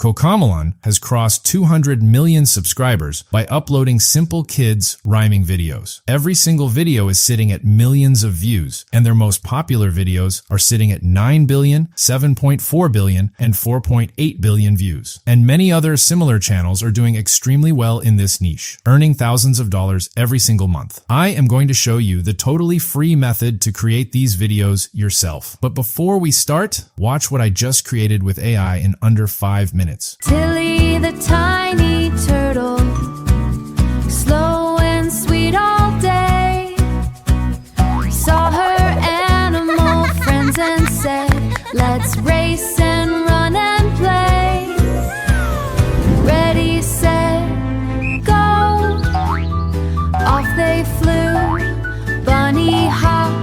Cocomelon has crossed 200 million subscribers by uploading simple kids rhyming videos. Every single video is sitting at millions of views, and their most popular videos are sitting at 9 billion, 7.4 billion, and 4.8 billion views. And many other similar channels are doing extremely well in this niche, earning thousands of dollars every single month. I am going to show you the totally free method to create these videos yourself. But before we start, watch what I just created with AI in under 5 minutes. Tilly the tiny turtle, slow and sweet all day, saw her animal friends and said, let's race and run and play. Ready, set, go. Off they flew, bunny hopped.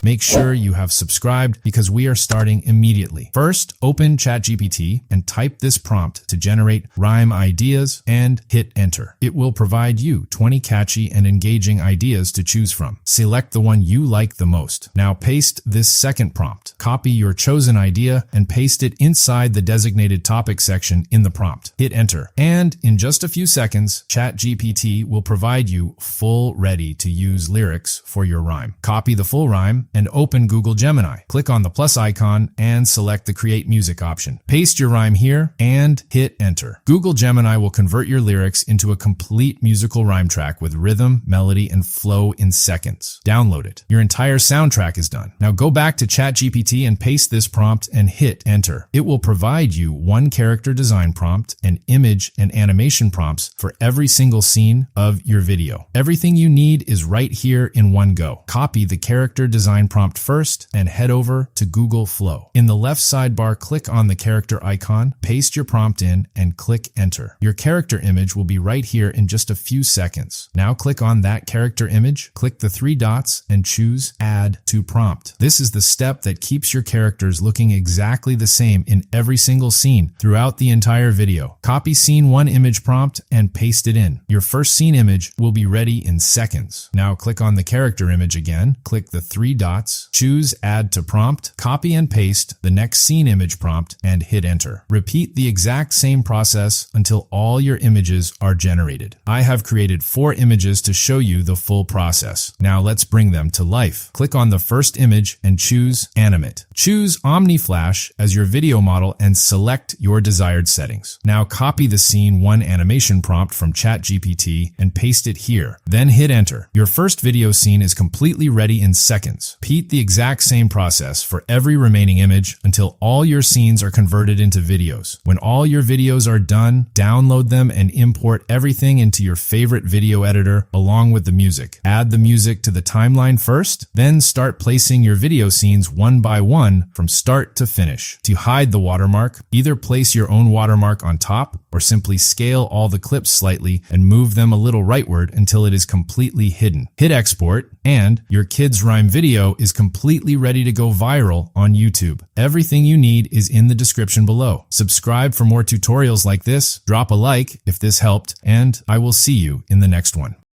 Make sure you have subscribed because we are starting immediately. First, open ChatGPT and type this prompt to generate rhyme ideas and hit enter. It will provide you 20 catchy and engaging ideas to choose from. Select the one you like the most. Now paste this second prompt. Copy your chosen idea and paste it inside the designated topic section in the prompt. Hit enter. And in just a few seconds, ChatGPT will provide you full ready to use lyrics for your rhyme. Copy the full rhyme and open Google Gemini. Click on the plus icon and select the Create Music option. Paste your rhyme here and hit enter. Google Gemini will convert your lyrics into a complete musical rhyme track with rhythm, melody, and flow in seconds. Download it. Your entire soundtrack is done. Now go back to ChatGPT and paste this prompt and hit enter. It will provide you one character design prompt and image and animation prompts for every single scene of your video. Everything you need is right here in one go. Copy the character design prompt first and head over to Google Flow. In the left sidebar, click on the character icon, paste your prompt in, and click enter. Your character image will be right here in just a few seconds. Now click on that character image, click the 3 dots, and choose Add to Prompt. This is the step that keeps your characters looking exactly the same in every single scene throughout the entire video. Copy Scene 1 image prompt and paste it in. Your first scene image will be ready in seconds. Now click on the character image again, click the 3 dots, choose Add to Prompt, copy and paste the next scene image prompt, and hit enter. Repeat the exact same process until all your images are generated. I have created 4 images to show you the full process. Now let's bring them to life. Click on the first image and choose Animate. Choose OmniFlash as your video model and select your desired settings. Now copy the Scene 1 animation prompt from ChatGPT and paste it here. Then hit enter. Your first video scene is completely ready in seconds. Repeat the exact same process for every remaining image until all your scenes are converted into videos. When all your videos are done, download them and import everything into your favorite video editor along with the music. Add the music to the timeline first, then start placing your video scenes one by one from start to finish. To hide the watermark, either place your own watermark on top or simply scale all the clips slightly and move them a little rightward until it is completely hidden. Hit export and your kids rhyme video is completely ready to go viral on YouTube. Everything you need is in the description below. Subscribe for more tutorials like this, drop a like if this helped, and I will see you in the next one.